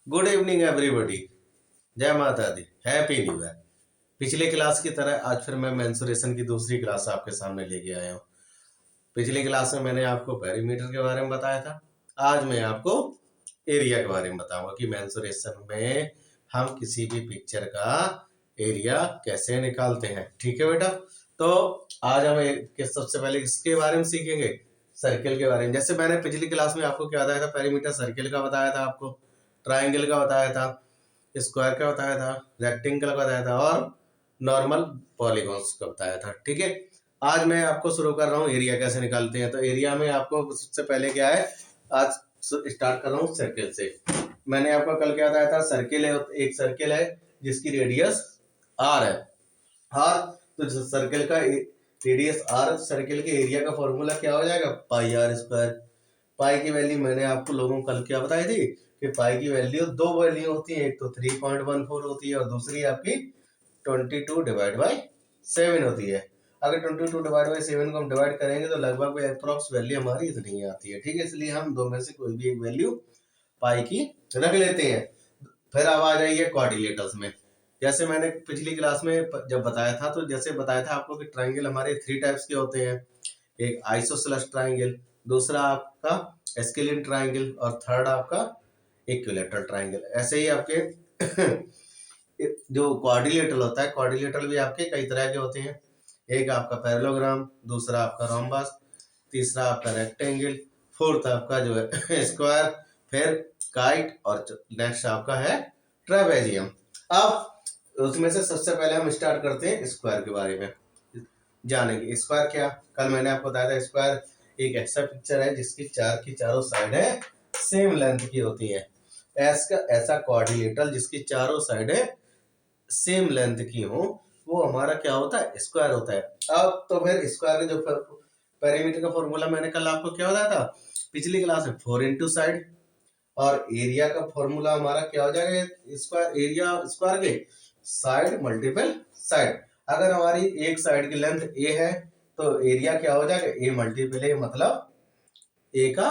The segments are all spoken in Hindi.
Good evening everybody. जय माता दी, हैप्पी न्यू ईयर। पिछले क्लास की तरह आज फिर मैं मेंसुरेशन की दूसरी क्लास आपके सामने लेके आया हूँ। पिछली क्लास में मैंने आपको पेरीमीटर के बारे में बताया था। आज मैं आपको एरिया के बारे में बताऊंगा कि मेंसुरेशन में हम किसी भी पिक्चर का एरिया कैसे निकालते हैं। ठीक है बेटा, तो आज हम सबसे पहले इसके बारे में सीखेंगे, सर्किल के बारे में। जैसे मैंने पिछली क्लास में आपको क्या बताया था, पेरीमीटर सर्किल का बताया था, आपको ट्राइंगल का बताया था, स्क्वायर का बताया था, रेक्टेंगल का बताया था और नॉर्मल पॉलीगॉन्स का बताया था। ठीक है, आज मैं आपको शुरू कर रहा हूँ एरिया कैसे निकालते हैं। तो एरिया में आपको सबसे पहले क्या है, आज स्टार्ट कर रहा हूँ सर्किल से। मैंने आपको कल क्या बताया था, सर्किल है, एक सर्किल है जिसकी रेडियस आर है। आर, तो सर्किल का रेडियस आर, सर्किल के एरिया का फॉर्मूला क्या हो जाएगा, पाई आर स्क्वायर। पाई की वैल्यू मैंने आपको लोगों को कल क्या बताई थी कि पाई की वैल्यू दो वैल्यू होती है, एक तो 3.14 होती है और दूसरी आपकी 22/7 होती है। अगर 22/7 को हम डिवाइड करेंगे तो लगभग अप्रोक्स वैल्यू हमारी इतनी आती है। ठीक है, इसलिए हम दो में से कोई भी एक वैल्यू पाई की रख लेते हैं। फिर अब आ जाइए क्वाड्रिलेटरल्स में। जैसे मैंने पिछली क्लास में जब बताया था, तो जैसे बताया था आपको कि ट्राइंगल हमारे 3 टाइप्स के होते हैं। एक आइसोसेलेस ट्राइंगल, दूसरा आपका एस्केलिन ट्राइंगल और थर्ड आपका इक्विलैटरल ट्राइंगल। ऐसे ही आपके जो क्वाड्रिलेटरल होता है, क्वाड्रिलेटरल भी आपके कई तरह के होते हैं। एक आपका पैरेललोग्राम, दूसरा आपका रोम्बस, तीसरा आपका रेक्टेंगल, फोर्थ आपका जो है स्क्वायर, फिर काइट और नेक्स्ट आपका है ट्रेपेजियम। अब उसमें से सबसे पहले हम स्टार्ट करते हैं स्क्वायर के बारे में जानेंगे। स्क्वायर क्या, कल मैंने आपको बताया था, स्क्वायर एक ऐसा पिक्चर है जिसकी चारों साइड है सेम लेंथ की होती है। ऐसा क्वाड्रिलेटरल जिसकी चारों साइड सेम लेंथ की हो, वो हमारा क्या होता है, स्क्वायर होता है। अब तो फिर स्क्वायर का जो पेरीमीटर का फॉर्मूला मैंने कल आपको क्या बताया था पिछली क्लास में, 4 इंटू साइड। और एरिया का फॉर्मूला हमारा क्या हो जाएगा, स्क्वायर एरिया स्क्वायर के साइड मल्टीपल साइड। अगर हमारी एक साइड की लेंथ ए है तो एरिया क्या हो जाएगा, ए मल्टीपल ए, मतलब ए का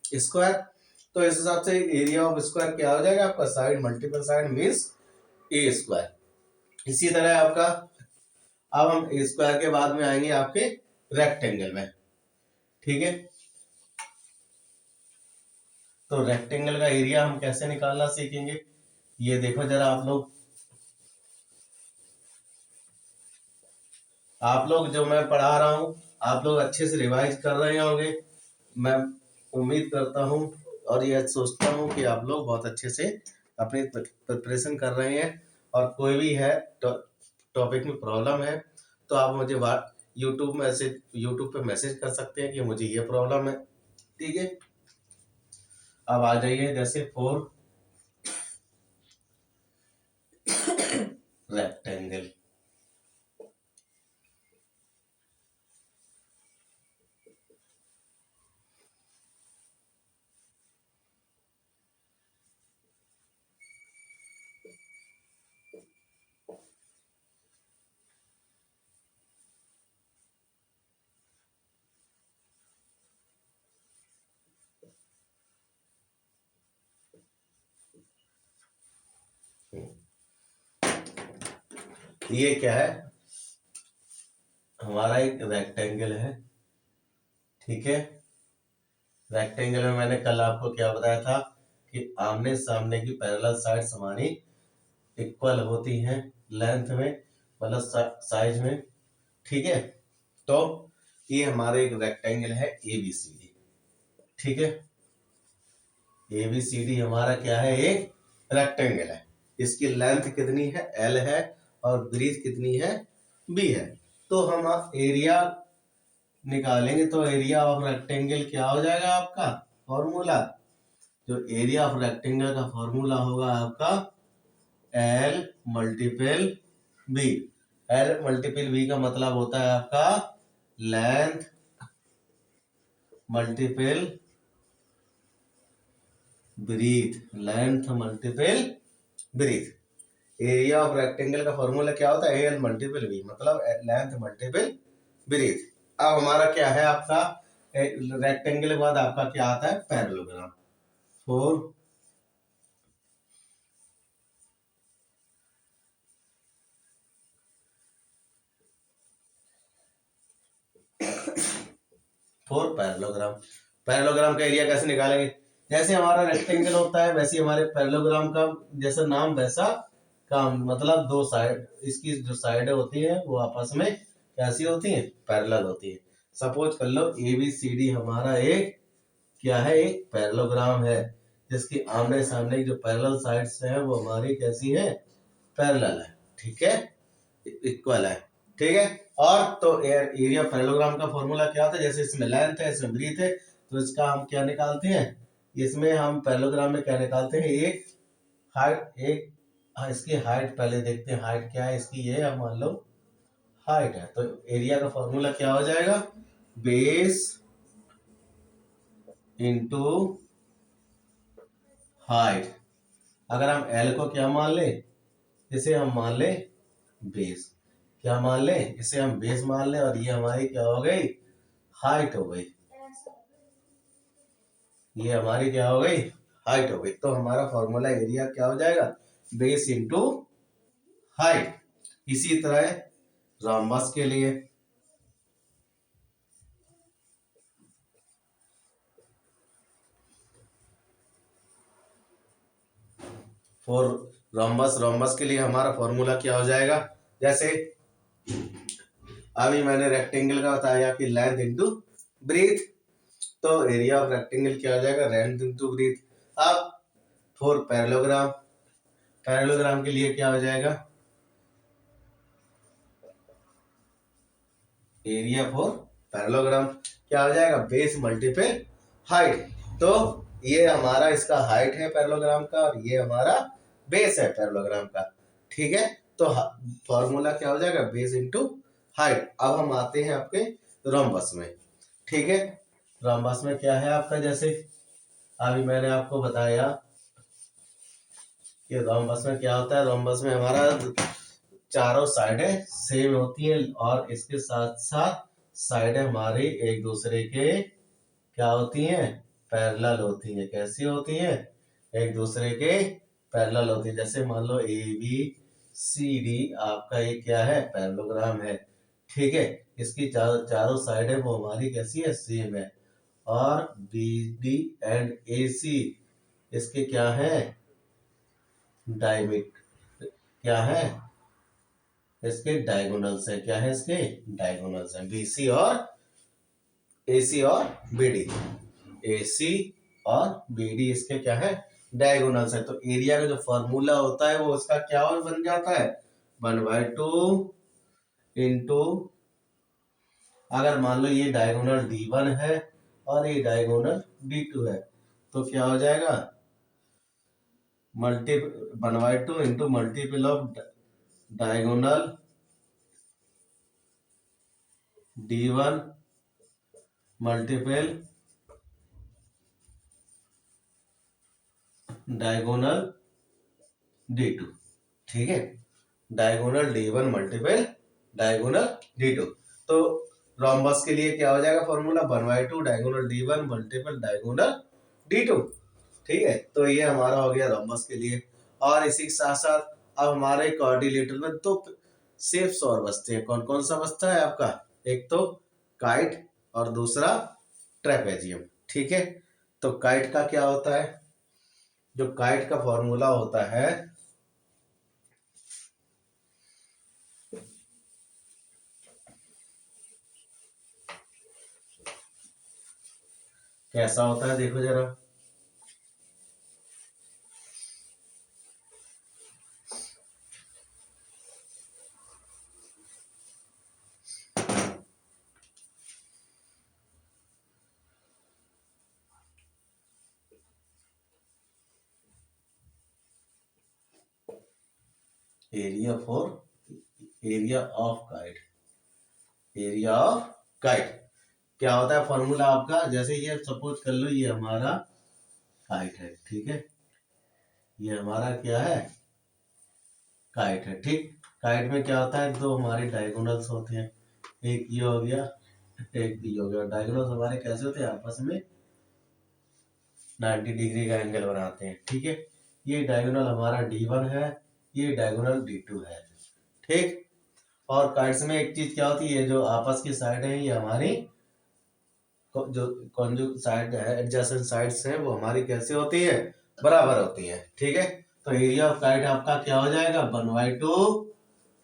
स्क्वायर। तो इस हिसाब से एरिया ऑफ स्क्वायर क्या हो जाएगा आपका, साइड मल्टीपल साइड मीन्स ए स्क्वायर। इसी तरह आपका, अब हम ए स्क्वायर के बाद में आएंगे आपके रेक्टेंगल में। ठीक है, तो रेक्टेंगल का एरिया हम कैसे निकालना सीखेंगे। ये देखो जरा, आप लोग जो मैं पढ़ा रहा हूं, आप लोग अच्छे से रिवाइज कर रहे होंगे, मैं उम्मीद करता हूं और यह सोचता हूं कि आप लोग बहुत अच्छे से अपनी प्रिपरेशन कर रहे हैं। और कोई भी है टॉपिक में प्रॉब्लम है तो आप मुझे यूट्यूब पे मैसेज कर सकते हैं कि मुझे ये प्रॉब्लम है। ठीक है, अब आ जाइए जैसे 4 रेक्टेंगल। ये क्या है, हमारा एक रेक्टेंगल है। ठीक है, रेक्टेंगल में मैंने कल आपको क्या बताया था कि आमने सामने की पैरेलल साइड्स हमारी इक्वल होती हैं लेंथ में, मतलब साइज में। ठीक है, तो ये हमारे एक रेक्टेंगल है एबीसीडी। ठीक है, एबीसीडी हमारा क्या है, एक रेक्टेंगल है। इसकी लेंथ कितनी है, एल है, और ब्रीथ कितनी है, बी है। तो हम एरिया निकालेंगे तो एरिया ऑफ रेक्टेंगल क्या हो जाएगा आपका फॉर्मूला, जो एरिया ऑफ रेक्टेंगल का फॉर्मूला होगा आपका L multiple B. L multiple B का मतलब होता है आपका length multiple breadth, length multiple breadth. Area of rectangle का फॉर्मूला क्या होता है, एल मल्टीपल बी, मतलब लेंथ मल्टीपल ब्रीथ। अब हमारा क्या है आपका रेक्टेंगल के बाद आपका क्या आता है, पैरेललोग्राम। 4 for parallelogram. पैरेललोग्राम का एरिया कैसे निकालेंगे? जैसे हमारा रेक्टेंगल होता है वैसे हमारे पैरेललोग्राम का जैसा नाम वैसा काम, मतलब दो साइड, इसकी जो साइडें होती हैं वो आपस में कैसी होती हैं? पैरेलल होती है। सपोज कर लो ABCD हमारा एक क्या है? एक पैरेललोग्राम है, जिसकी आमने सामने की जो पैरेलल साइड्स हैं वो हमारी कैसी है? पैरेलल है। ठीक है, इक्वल है। ठीक है, और तो एरिया पैरेललोग्राम का फॉर्मूला क्या होता है? जैसे इसमें लेंथ है, इसमें ब्रीथ है, तो इसका हम क्या निकालते हैं? इसमें हम पैरेललोग्राम में क्या निकालते हैं? एक हाइट, एक इसकी हाइट पहले देखते हैं, हाइट क्या है इसकी? ये है मान लो हाइट है, तो एरिया का फॉर्मूला क्या हो जाएगा? Base into height. अगर हम L को क्या मान लें? इसे हम मान लें बेस। क्या मान लें? इसे हम बेस मान लें, और ये हमारी क्या हो गई? हाइट हो गई। ये हमारी क्या हो गई? हाइट हो गई। तो हमारा फॉर्मूला एरिया क्या हो जाएगा? Base into height. इसी तरह रोम्बस के लिए, फॉर रोम्बस के लिए हमारा फॉर्मूला क्या हो जाएगा? जैसे अभी मैंने रेक्टेंगल का बताया कि लेंथ इंटू ब्रीथ, तो एरिया ऑफ रेक्टेंगल क्या हो जाएगा? Length into breadth. अब फॉर पैरेललोग्राम, पैरेललोग्राम के लिए क्या हो जाएगा? एरिया फॉर पैरेललोग्राम क्या हो जाएगा? Base multiple height. तो ये हमारा इसका हाइट है पैरेललोग्राम का, और ये हमारा बेस है पैरेललोग्राम का। ठीक है, तो फॉर्मूला क्या हो जाएगा? Base into height. अब हम आते हैं आपके रोम्बस में। ठीक है, रोम्बस में क्या है आपका? जैसे अभी मैंने आपको बताया कि रोम्बस में क्या होता है? रोम्बस में हमारा चारों साइडें सेम होती हैं, और इसके साथ साथ साइडें हमारी एक दूसरे के क्या होती हैं? पैरेलल होती हैं। कैसी होती हैं? एक दूसरे के पैरेलल होती है। जैसे मान लो ABCD आपका ये क्या है? पैरेललोग्राम है। ठीक है, इसकी चारों साइडें वो हमारी कैसी है? सेम है। और BD एंड AC इसके क्या है? क्या है? इसके डायगोनल्स है। क्या है इसके? डायगोनल्स है। BC और AC और BD, AC और BD इसके क्या है? डायगोनल्स है। तो एरिया का जो फॉर्मूला होता है वो उसका क्या और बन जाता है? 1/2 इंटू, अगर मान लो ये डायगोनल D1 है और ये डायगोनल D2 है, तो क्या हो जाएगा? 1/2 into multiple of diagonal D1 multiple diagonal D2। ठीक है, diagonal D1 multiple diagonal D2। तो रोम्बस के लिए क्या हो जाएगा formula? 1/2 diagonal D1 multiple diagonal D2। ठीक है, तो ये हमारा हो गया रोम्बस के लिए। और इसी के साथ साथ अब हमारे कोऑर्डिनेटर में तो शेप्स और बचते हैं। कौन कौन सा बचता है आपका? एक तो काइट और दूसरा ट्रेपेजियम। ठीक है, तो काइट का क्या होता है? जो काइट का फॉर्मूला होता है, कैसा होता है? देखो जरा, area of kite, area of kite क्या होता है फॉर्मूला आपका? जैसे ये सपोज कर लो ये हमारा काइट है। ठीक है, ये हमारा क्या है? काइट है। ठीक, काइट में क्या होता है? दो हमारे डायगोनल्स होते हैं, एक ये हो गया, एक ये हो गया। डायगोनल्स हमारे कैसे होते हैं? आपस में 90 डिग्री का एंगल बनाते हैं। ठीक है, ये डायगोनल हमारा D1 है, ये डायगोनल D2 है। ठीक, और काइट्स में एक चीज क्या होती है, जो आपस की साइड है ये हमारी जो कॉन्जुग साइड है, एडजेसेंट साइड्स हैं, वो हमारी कैसे होती है, बराबर होती है। ठीक है, तो एरिया ऑफ काइट आपका क्या हो जाएगा, 1/2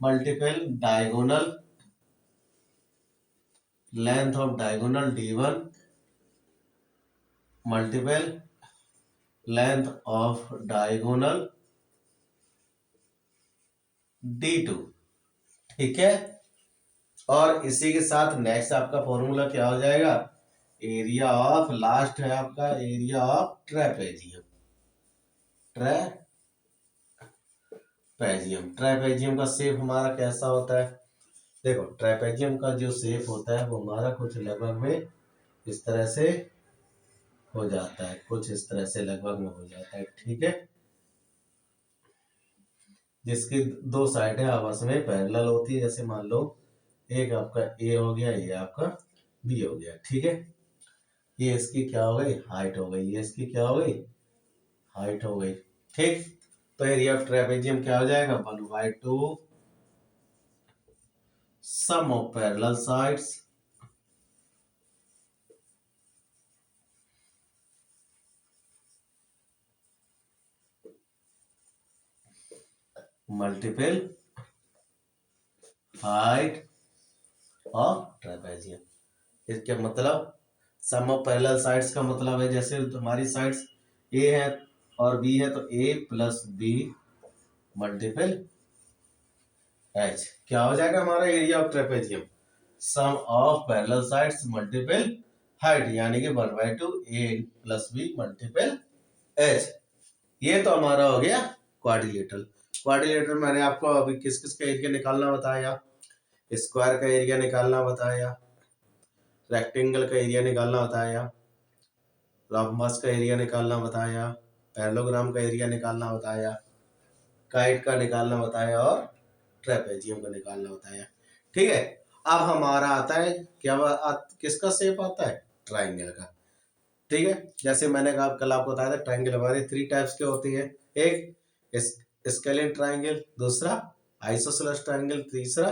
multiple diagonal length of diagonal D1 multiple length of diagonal D2। ठीक है, और इसी के साथ नेक्स्ट आपका फॉर्मूला क्या हो जाएगा, एरिया ऑफ, लास्ट है आपका एरिया ऑफ ट्रेपेजियम। ट्रेपेजियम का शेप हमारा कैसा होता है, देखो ट्रेपेजियम का जो शेप होता है वो हमारा कुछ लगभग में इस तरह से हो जाता है, कुछ इस तरह से लगभग में हो जाता है। ठीक है, जिसकी दो साइडें आपस में पैरेलल होती है, जैसे मान लो एक आपका ए हो गया, ये आपका बी हो गया। ठीक है, ये इसकी क्या हो गई, हाइट हो गई, ये इसकी क्या हो गई, हाइट हो गई। ठीक, तो एरिया ऑफ ट्रेपेजियम क्या हो जाएगा, 1/2 sum of parallel sides multiple height of trapezium. इसका मतलब सम ऑफ पैरेलल साइड्स का मतलब है, जैसे हमारी साइड्स ए है और बी है, तो A plus B multiple H क्या हो जाएगा हमारा area of trapezium, sum of parallel sides multiple height, यानी कि 1/2 A plus B multiple H. ये तो हमारा हो गया क्वाड्रिलेटरल। क्वाड्रिलेटरल मैंने आपको अभी किस किस का एरिया निकालना बताया, स्क्वायर का एरिया निकालना बताया, रेक्टेंगल का एरिया निकालना बताया, रोम्बस का एरिया निकालना बताया, पैरेललोग्राम का एरिया निकालना बताया, काइट का निकालना बताया और ट्रेपेजियम का निकालना बताया। ठीक है, अब हमारा आता है क्या, किसका शेप आता है, ट्राइंगल का। ठीक है, जैसे मैंने कहा कल आपको बताया था, ट्राइंगल हमारे 3 टाइप्स के होते हैं, एक स्केलिन ट्राइंगल, दूसरा आइसोसेलेस ट्राइंगल, तीसरा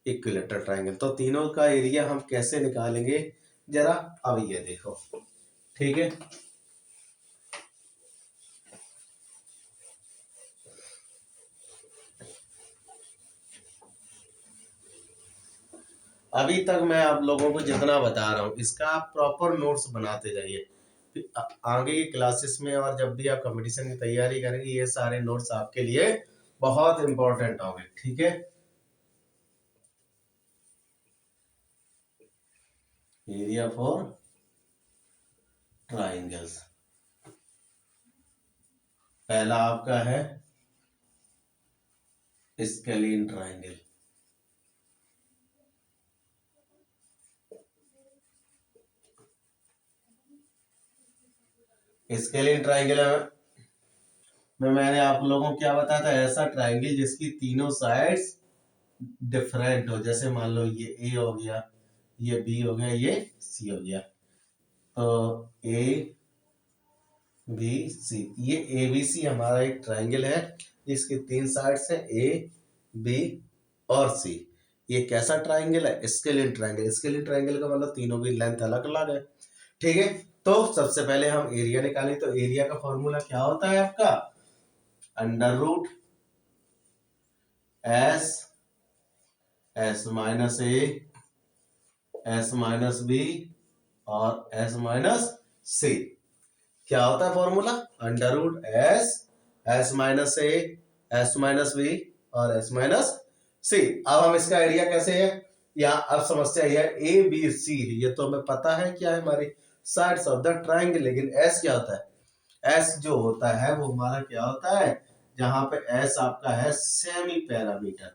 इक्विलेटरल ट्राइंगल। तो तीनों का एरिया हम कैसे निकालेंगे जरा अब ये देखो। ठीक है, अभी तक मैं आप लोगों को जितना बता रहा हूँ इसका आप प्रॉपर नोट्स बनाते जाइए, आगे की क्लासेस में और जब भी आप कंपटीशन की तैयारी करेंगे ये सारे नोट्स आपके लिए बहुत इंपॉर्टेंट होंगे। ठीक है, एरिया फॉर ट्राइंगल्स पहला आपका है स्केलिन ट्राइंगल। स्केलिन ट्राइंगल में मैंने आप लोगों को क्या बताया था, ऐसा ट्राइंगल जिसकी तीनों साइड्स डिफरेंट हो, जैसे मान लो ये ए हो गया, ये बी हो गया, ये सी हो गया, तो ए बी सी, ये ए बी सी हमारा एक ट्राइंगल है जिसकी 3 साइड्स हैं, ए बी और सी। ये कैसा ट्राइंगल है, स्केलिन ट्राइंगल। स्केलिन ट्राइंगल का मतलब तीनों की लेंथ अलग अलग है। ठीक है, तो सबसे पहले हम एरिया निकालें, तो एरिया का फॉर्मूला क्या होता है आपका, under root S S minus A S minus B और एस माइनस सी। क्या होता है formula, under root S minus A S minus B और एस माइनस सी। अब हम इसका एरिया कैसे है, या अब समस्या यह ए बी सी है, ये तो हमें पता है क्या है हमारी साइड्स ऑफ द ट्राइंगल, लेकिन एस क्या होता है, एस जो होता है वो हमारा क्या होता है, जहां पे एस आपका है सेमी पैरामीटर।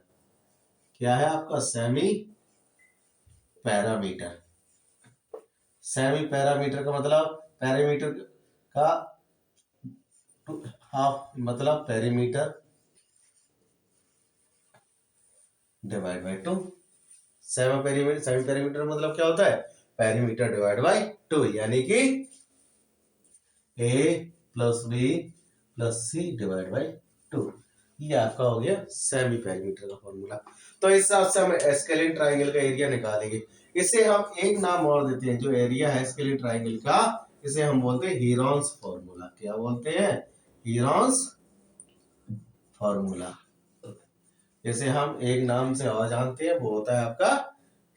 क्या है आपका, सेमी पैरामीटर। सेमी पैरामीटर का मतलब पैरामीटर का हाफ, मतलब perimeter divide by 2। Semi perimeter मतलब क्या होता है, पेरीमीटर डिवाइड बाय 2, यानी कि a plus B plus C divide by 2। ये आपका हो गया सेमी पेरीमीटर का फॉर्मूला। तो इस हिसाब से हम एस्केलिन ट्राइंगल का एरिया निकालेंगे। इसे हम एक नाम और देते हैं, जो एरिया है एस्केलिन ट्राइंगल का, इसे हम बोलते हैं हीरॉन्स फॉर्मूला। क्या बोलते हैं? हीरॉन्स फॉर्मूला। जैसे हम एक नाम से और जानते हैं, वो होता है आपका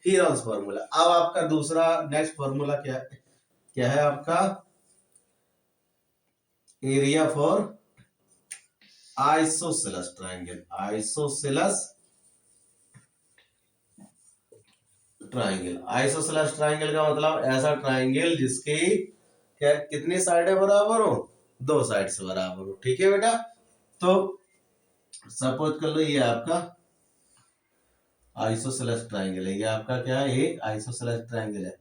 हीरॉन्स फॉर्मूला। अब आपका दूसरा नेक्स्ट फॉर्मूला क्या है आपका? Area for isosceles triangle. Isosceles triangle. Isosceles triangle का मतलब ऐसा ट्राइंगल जिसकी क्या कितनी साइडें बराबर हो? 2 साइड से बराबर हो। ठीक है बेटा। तो सपोज कर लो ये आपका आइसोसेलेस ट्राइंगल है। ये आपका क्या है? एक आइसोसेलेस ट्राइंगल है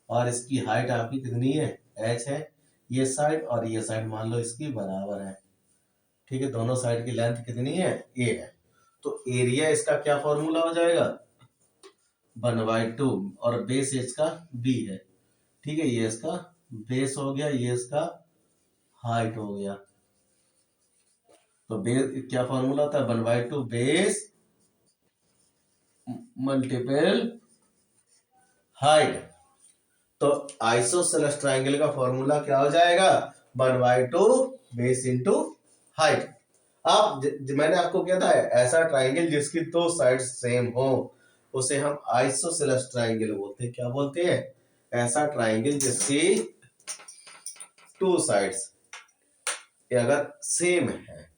और इसकी हाइट आपकी कितनी है? h है। ये साइड और ये साइड मान लो इसकी बराबर है। ठीक है, दोनों साइड की लेंथ कितनी है? a है। तो एरिया इसका क्या फॉर्मूला हो जाएगा? 1/2 और बेस इसका b है। ठीक है, ये इसका बेस हो गया, ये इसका हाइट हो गया। तो बेस क्या फॉर्मूला होता है? 1/2 बेस मल्टीपल हाइट। तो आइसोसेलेस ट्राइंगल का फॉर्मूला क्या हो जाएगा? 1/2 बेस इंटू हाइट। अब मैंने आपको क्या था, ऐसा ट्राइंगल जिसकी 2 साइड सेम हो उसे हम आइसोसेलेस ट्राइंगल बोलते हैं। क्या बोलते हैं? ऐसा ट्राइंगल जिसकी 2 साइड्स अगर सेम है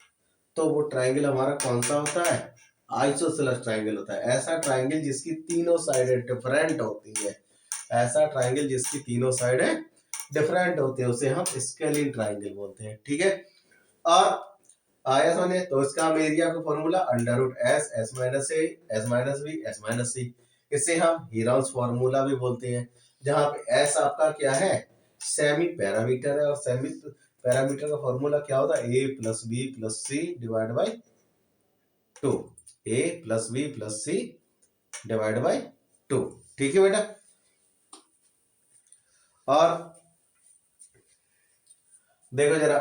तो वो ट्राइंगल हमारा कौन सा होता है? आइसोसेलेस ट्राइंगल होता है। ऐसा ट्राइंगल जिसकी तीनों साइडें डिफरेंट होती है, ऐसा ट्राइंगल जिसकी तीनों साइडें डिफरेंट होते हैं उसे हम स्केलिन ट्राइंगल बोलते हैं। ठीक है। और आया समझे? तो इसका हम एरिया का formula √s s minus a s minus b s minus c। इसे हम हीरॉन्स फॉर्मूला भी बोलते हैं, जहां पे s आपका क्या है? सेमी पैरामीटर है। और सेमी पैरामीटर का फॉर्मूला क्या होता है? a plus B plus C divide by 2। a plus B plus C divide by 2। ठीक है बेटा। और देखो जरा